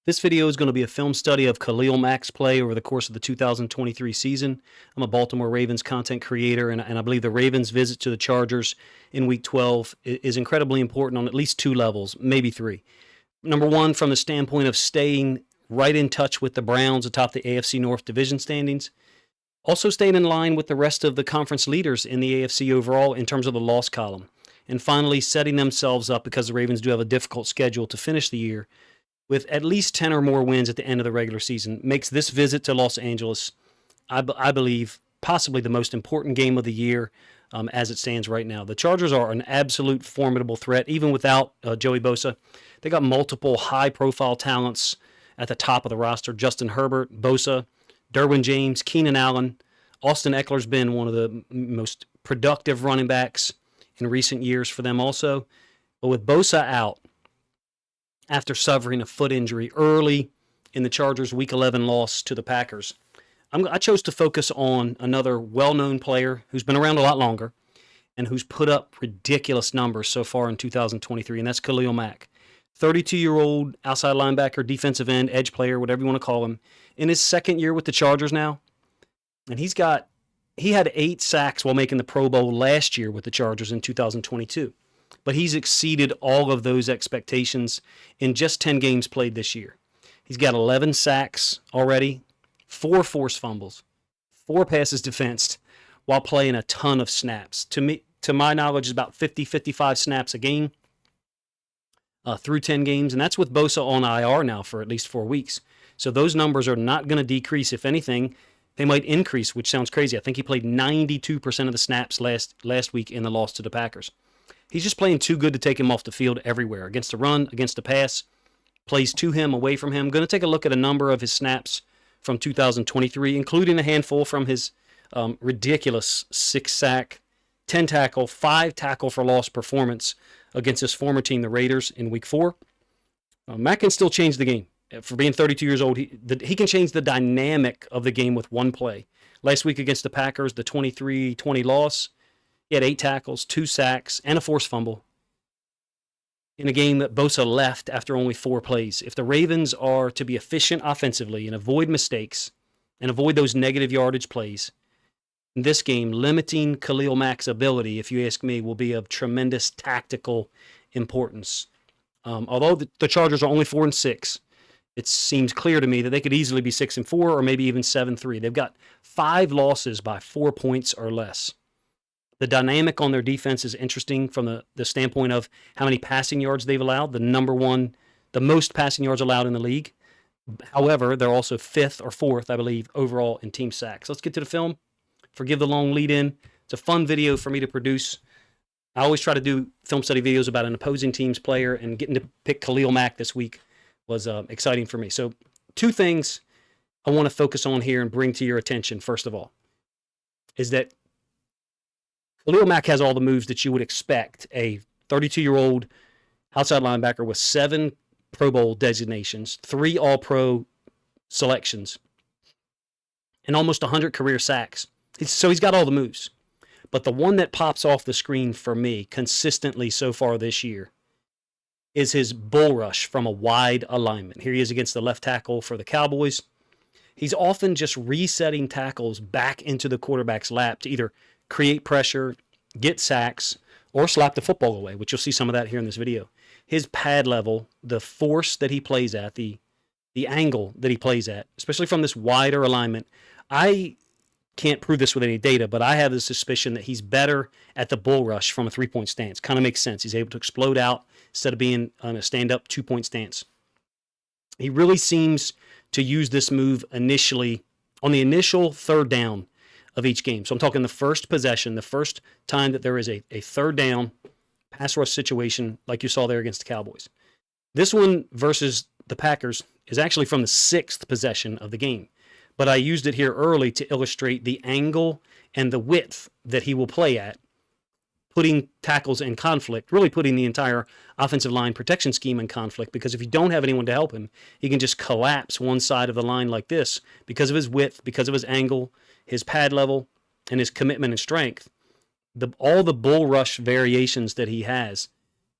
This video is going to be a film study of Khalil Mack's play over the course of the 2023 season. I'm a Baltimore Ravens content creator, and I believe the Ravens' visit to the Chargers in Week 12 is incredibly important on at least two levels, maybe three. Number one, from the standpoint of staying right in touch with the Browns atop the AFC North division standings. Also staying in line with the rest of the conference leaders in the AFC overall in terms of the loss column. And finally, setting themselves up, because the Ravens do have a difficult schedule to finish the year, with at least 10 or more wins at the end of the regular season, makes this visit to Los Angeles, I believe, possibly the most important game of the year as it stands right now. The Chargers are an absolute formidable threat, even without Joey Bosa. They got multiple high-profile talents at the top of the roster. Justin Herbert, Bosa, Derwin James, Keenan Allen. Austin Eckler's been one of the most productive running backs in recent years for them also. But with Bosa out, after suffering a foot injury early in the Chargers' Week 11 loss to the Packers, I chose to focus on another well-known player who's been around a lot longer and who's put up ridiculous numbers so far in 2023, and that's Khalil Mack. 32-year-old outside linebacker, defensive end, edge player, whatever you want to call him, in his second year with the Chargers now. And he had 8 sacks while making the Pro Bowl last year with the Chargers in 2022. But he's exceeded all of those expectations in just 10 games played this year. He's got 11 sacks already, 4 forced fumbles, 4 passes defensed, while playing a ton of snaps. To my knowledge, it's about 50, 55 snaps a game through 10 games, and that's with Bosa on IR now for at least 4 weeks. So those numbers are not going to decrease. If anything, they might increase, which sounds crazy. I think he played 92% of the snaps last week in the loss to the Packers. He's just playing too good to take him off the field everywhere. Against the run, against the pass, plays to him, away from him. Going to take a look at a number of his snaps from 2023, including a handful from his ridiculous 6-sack, 10-tackle, 5-tackle for loss performance against his former team, the Raiders, in Week 4. Mack can still change the game. For being 32 years old, he can change the dynamic of the game with one play. Last week against the Packers, the 23-20 loss, he had 8 tackles, 2 sacks, and a forced fumble in a game that Bosa left after only 4 plays. If the Ravens are to be efficient offensively and avoid mistakes and avoid those negative yardage plays, in this game, limiting Khalil Mack's ability, if you ask me, will be of tremendous tactical importance. Although the Chargers are only 4-6, it seems clear to me that they could easily be 6-4 or maybe even 7-3. They've got 5 losses by 4 points or less. The dynamic on their defense is interesting from the standpoint of how many passing yards they've allowed. The most passing yards allowed in the league. However, they're also 5th or 4th, I believe, overall in team sacks. Let's get to the film. Forgive the long lead in. It's a fun video for me to produce. I always try to do film study videos about an opposing team's player, and getting to pick Khalil Mack this week was exciting for me. So 2 things I want to focus on here and bring to your attention, first of all, is that Khalil Mack has all the moves that you would expect a 32-year-old outside linebacker with 7 Pro Bowl designations, 3 All-Pro selections, and almost 100 career sacks. So he's got all the moves. But the one that pops off the screen for me consistently so far this year is his bull rush from a wide alignment. Here he is against the left tackle for the Cowboys. He's often just resetting tackles back into the quarterback's lap to either create pressure, get sacks, or slap the football away, which you'll see some of that here in this video. His pad level, the force that he plays at, the angle that he plays at, especially from this wider alignment, I can't prove this with any data, but I have the suspicion that he's better at the bull rush from a 3-point stance. Kind of makes sense. He's able to explode out instead of being on a stand-up 2-point stance. He really seems to use this move initially on the initial 3rd down of each game. So I'm talking the first possession, the first time that there is a 3rd down pass rush situation like you saw there against the Cowboys. This one versus the Packers is actually from the 6th possession of the game. But I used it here early to illustrate the angle and the width that he will play at, putting tackles in conflict, really putting the entire offensive line protection scheme in conflict, because if you don't have anyone to help him, he can just collapse one side of the line like this because of his width, because of his angle, his pad level, and his commitment and strength. All the bull rush variations that he has,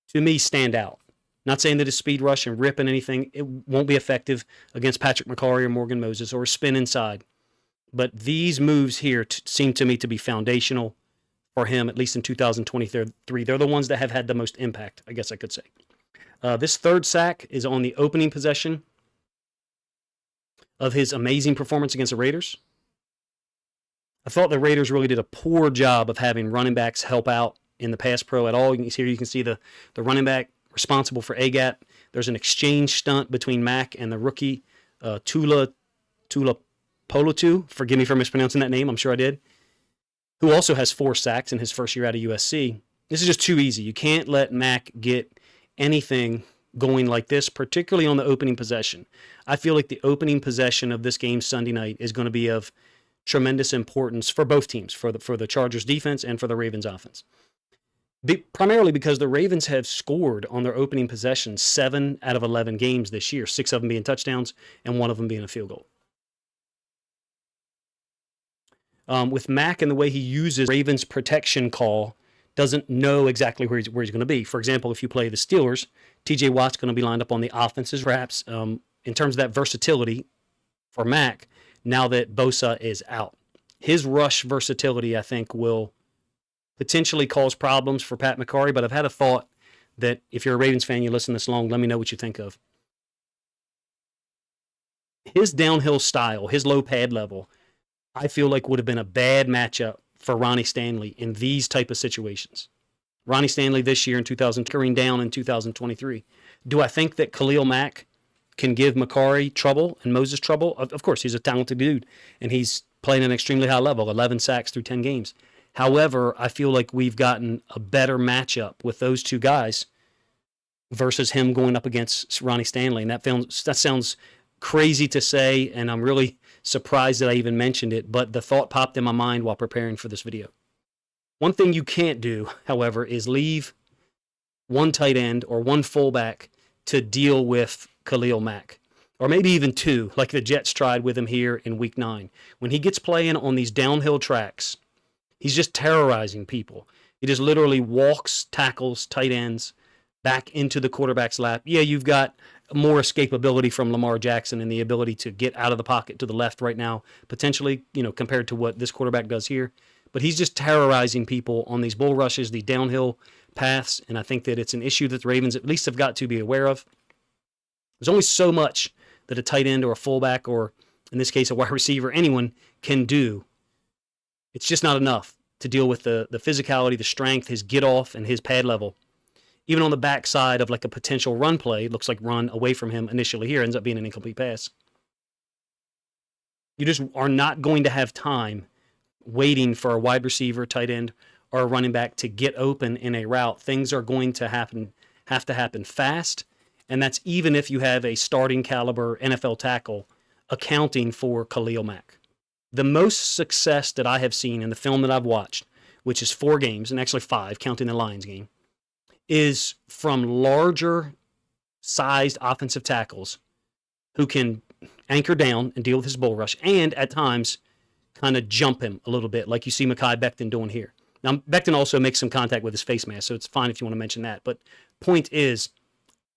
to me, stand out. Not saying that his speed rush and rip and anything, it won't be effective against Patrick McCarry or Morgan Moses or a spin inside. But these moves here seem to me to be foundational for him, at least in 2023. They're the ones that have had the most impact, I guess I could say. This third sack is on the opening possession of his amazing performance against the Raiders. I thought the Raiders really did a poor job of having running backs help out in the pass pro at all. Here you can see the running back responsible for A-gap. There's an exchange stunt between Mack and the rookie Tula Polotu. Forgive me for mispronouncing that name. I'm sure I did. Who also has 4 sacks in his first year out of USC. This is just too easy. You can't let Mack get anything going like this, particularly on the opening possession. I feel like the opening possession of this game Sunday night is going to be of tremendous importance for both teams, for the Chargers defense and for the Ravens offense. Primarily because the Ravens have scored on their opening possession 7 out of 11 games this year, 6 of them being touchdowns and 1 of them being a field goal. With Mack and the way he uses Ravens protection call, doesn't know exactly where he's going to be. For example, if you play the Steelers, TJ Watt's going to be lined up on the offense's wraps. In terms of that versatility for Mack, now that Bosa is out, his rush versatility, I think, will potentially cause problems for Pat McCarry. But I've had a thought that if you're a Ravens fan, you listen this long, let me know what you think of. His downhill style, his low pad level, I feel like would have been a bad matchup for Ronnie Stanley in these type of situations. Ronnie Stanley this year in 2000, down in 2023. Do I think that Khalil Mack can give McCarry trouble and Moses trouble? Of course, he's a talented dude, and he's playing at an extremely high level, 11 sacks through 10 games. However, I feel like we've gotten a better matchup with those two guys versus him going up against Ronnie Stanley. And that sounds crazy to say, and I'm really surprised that I even mentioned it, but the thought popped in my mind while preparing for this video. One thing you can't do, however, is leave one tight end or one fullback to deal with Khalil Mack, or maybe even 2, like the Jets tried with him here in Week 9. When he gets playing on these downhill tracks, he's just terrorizing people. He just literally walks, tackles, tight ends back into the quarterback's lap. Yeah, you've got more escapability from Lamar Jackson and the ability to get out of the pocket to the left right now, potentially, compared to what this quarterback does here. But he's just terrorizing people on these bull rushes, the downhill paths, and I think that it's an issue that the Ravens at least have got to be aware of. There's only so much that a tight end or a fullback, or in this case a wide receiver, anyone can do. It's just not enough to deal with the physicality, the strength, his get off, and his pad level. Even on the backside of like a potential run play, looks like run away from him initially here, ends up being an incomplete pass. You just are not going to have time waiting for a wide receiver, tight end, or a running back to get open in a route. Things are going to have to happen fast, and that's even if you have a starting caliber NFL tackle accounting for Khalil Mack. The most success that I have seen in the film that I've watched, which is 4 games, and actually 5, counting the Lions game, is from larger sized offensive tackles who can anchor down and deal with his bull rush, and at times kind of jump him a little bit, like you see Mekhi Becton doing here. Now, Becton also makes some contact with his face mask, so it's fine if you want to mention that. But point is,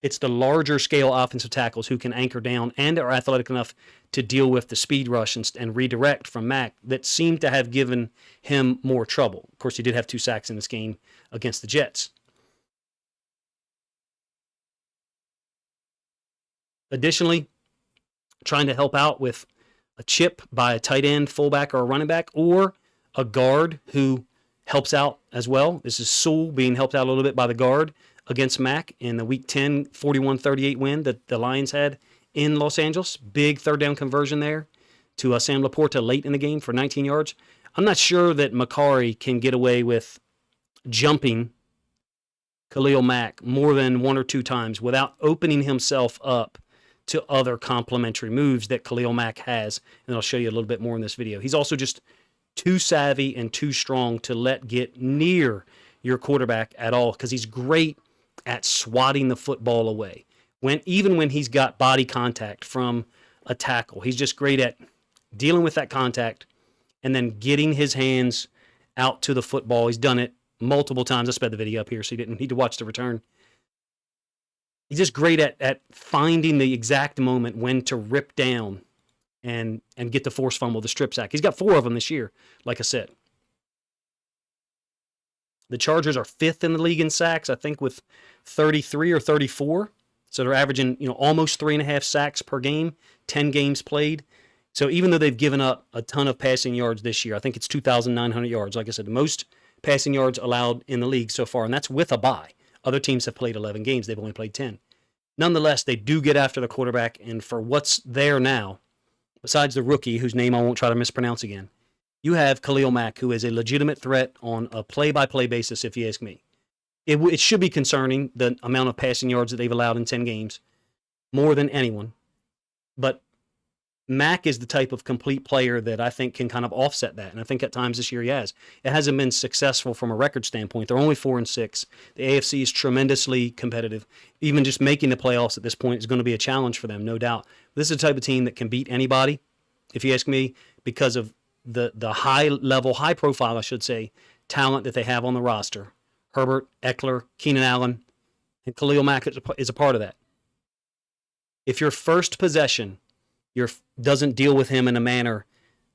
it's the larger scale offensive tackles who can anchor down and are athletic enough to deal with the speed rush and redirect from Mack that seem to have given him more trouble. Of course, he did have 2 sacks in this game against the Jets. Additionally, trying to help out with a chip by a tight end, fullback, or a running back, or a guard who helps out as well. This is Sewell being helped out a little bit by the guard against Mack in the Week 10 41-38 win that the Lions had in Los Angeles. Big third down conversion there to Sam Laporta late in the game for 19 yards. I'm not sure that McCarry can get away with jumping Khalil Mack more than 1 or 2 times without opening himself up to other complementary moves that Khalil Mack has, and I'll show you a little bit more in this video. He's also just too savvy and too strong to let get near your quarterback at all, because he's great at swatting the football away. Even when he's got body contact from a tackle, he's just great at dealing with that contact and then getting his hands out to the football. He's done it multiple times. I sped the video up here so you didn't need to watch the return. He's just great at finding the exact moment when to rip down and get the force fumble, the strip sack. He's got 4 of them this year, like I said. The Chargers are 5th in the league in sacks, I think, with 33 or 34. So they're averaging, almost 3.5 sacks per game, 10 games played. So even though they've given up a ton of passing yards this year, I think it's 2,900 yards. Like I said, the most passing yards allowed in the league so far, and that's with a bye. Other teams have played 11 games. They've only played 10. Nonetheless, they do get after the quarterback, and for what's there now, besides the rookie, whose name I won't try to mispronounce again, you have Khalil Mack, who is a legitimate threat on a play-by-play basis, if you ask me. It should be concerning, the amount of passing yards that they've allowed in 10 games, more than anyone. But Mack is the type of complete player that I think can kind of offset that, and I think at times this year he has. It hasn't been successful from a record standpoint. They're only 4-6. The AFC is tremendously competitive. Even just making the playoffs at this point is going to be a challenge for them, no doubt. This is the type of team that can beat anybody, if you ask me, because of the high level, high profile, I should say, talent that they have on the roster. Herbert, Eckler, Keenan Allen, and Khalil Mack is a part of that. If your first possession doesn't deal with him in a manner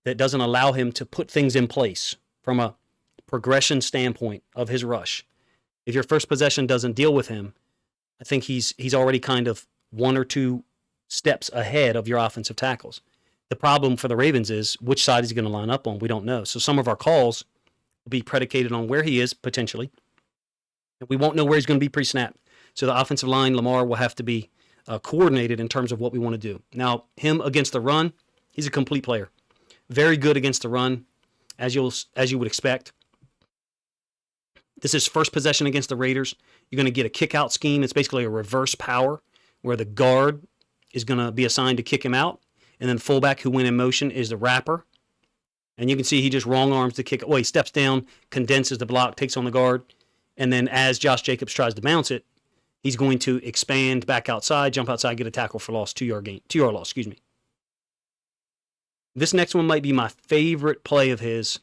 that doesn't allow him to put things in place from a progression standpoint of his rush, if your first possession doesn't deal with him, I think he's already kind of 1 or 2 steps ahead of your offensive tackles. The problem for the Ravens is which side he's going to line up on. We don't know. So some of our calls will be predicated on where he is potentially. We won't know where he's going to be pre-snap. So the offensive line, Lamar, will have to be coordinated in terms of what we want to do. Now, him against the run, he's a complete player. Very good against the run, as you would expect. This is first possession against the Raiders. You're going to get a kick-out scheme. It's basically a reverse power where the guard is going to be assigned to kick him out, and then fullback who went in motion is the wrapper. And you can see he just wrong arms the kick. He steps down, condenses the block, takes on the guard, and then as Josh Jacobs tries to bounce it, he's going to expand back outside, jump outside, get a tackle for loss, 2-yard loss, excuse me. This next one might be my favorite play of his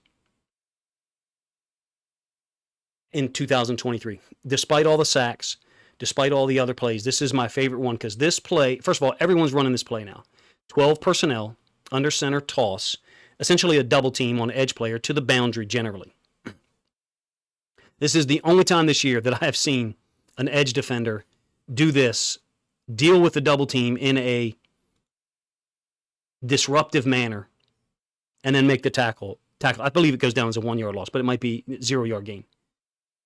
in 2023. Despite all the sacks, despite all the other plays, this is my favorite one because this play, first of all, everyone's running this play now. 12 personnel, under center toss, essentially a double team on edge player to the boundary generally. This is the only time this year that I have seen an edge defender do this, deal with the double team in a disruptive manner, and then make the tackle. I believe it goes down as a 1-yard loss, but it might be 0-yard gain.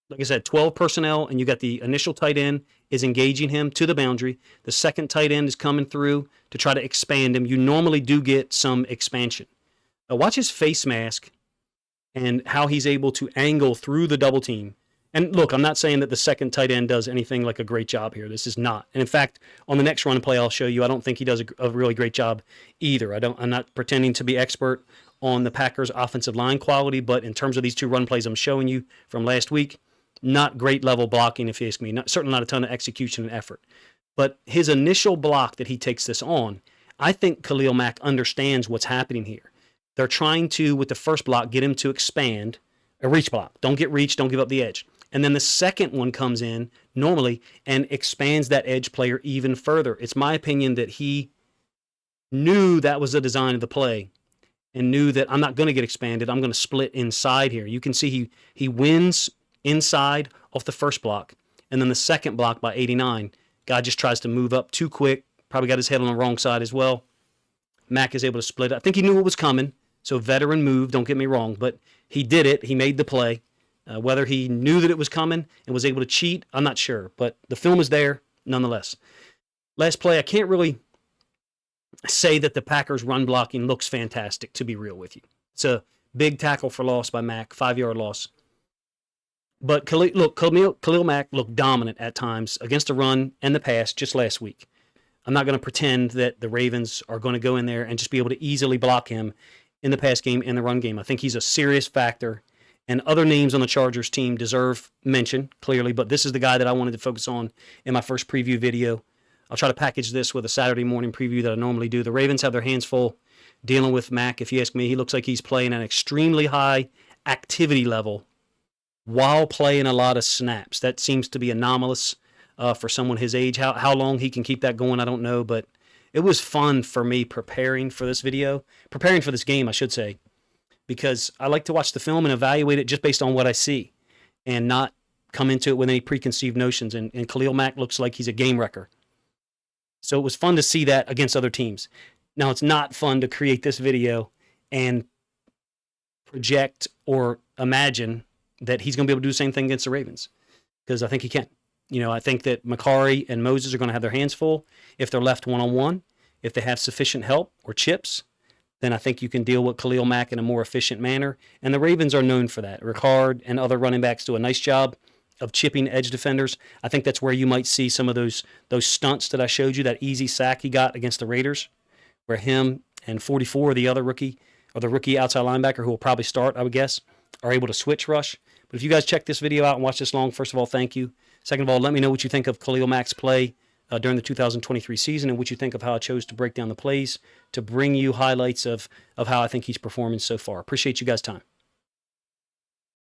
Like I said, 12 personnel, and you got the initial tight end is engaging him to the boundary. The second tight end is coming through to try to expand him. You normally do get some expansion. Now watch his face mask and how he's able to angle through the double team. And look, I'm not saying that the second tight end does anything like a great job here. This is not. And in fact, on the next run and play I'll show you, I don't think he does a really great job either. I'm not pretending to be expert on the Packers' offensive line quality, but in terms of these 2 run plays I'm showing you from last week, not great level blocking, if you ask me. Certainly not a ton of execution and effort. But his initial block that he takes this on, I think Khalil Mack understands what's happening here. They're trying to, with the first block, get him to expand a reach block. Don't get reach, don't give up the edge. And then the second one comes in normally and expands that edge player even further. It's my opinion that he knew that was the design of the play and knew that I'm not going to get expanded. I'm going to split inside here. You can see he wins inside off the first block. And then the second block by 89, guy just tries to move up too quick. Probably got his head on the wrong side as well. Mack is able to split it. I think he knew what was coming. So veteran move, don't get me wrong, but he did it. He made the play. Whether he knew that it was coming and was able to cheat, I'm not sure. But the film is there nonetheless. Last play, I can't really say that the Packers' run blocking looks fantastic, to be real with you. It's a big tackle for loss by Mack, 5-yard loss. But Khalil Mack looked dominant at times against the run and the pass just last week. I'm not going to pretend that the Ravens are going to go in there and just be able to easily block him in the pass game and the run game. I think he's a serious factor, and other names on the Chargers team deserve mention, clearly, but this is the guy that I wanted to focus on in my first preview video. I'll try to package this with a Saturday morning preview that I normally do. The Ravens have their hands full dealing with Mack. If you ask me, he looks like he's playing at an extremely high activity level while playing a lot of snaps. That seems to be anomalous. for someone his age. How long he can keep that going, I don't know, but it was fun for me preparing for this game, I should say, because I like to watch the film and evaluate it just based on what I see and not come into it with any preconceived notions. And Khalil Mack looks like he's a game wrecker. So it was fun to see that against other teams. Now, it's not fun to create this video and project or imagine that he's going to be able to do the same thing against the Ravens, because I think he can. I think that Makari and Moses are going to have their hands full if they're left one-on-one. If they have sufficient help or chips, then I think you can deal with Khalil Mack in a more efficient manner. And the Ravens are known for that. Ricard and other running backs do a nice job of chipping edge defenders. I think that's where you might see some of those stunts that I showed you, that easy sack he got against the Raiders, where him and 44, the other rookie, or the rookie outside linebacker who will probably start, I would guess, are able to switch rush. But if you guys check this video out and watch this long, first of all, thank you. Second of all, let me know what you think of Khalil Mack's play during the 2023 season and what you think of how I chose to break down the plays to bring you highlights of how I think he's performing so far. Appreciate you guys' time.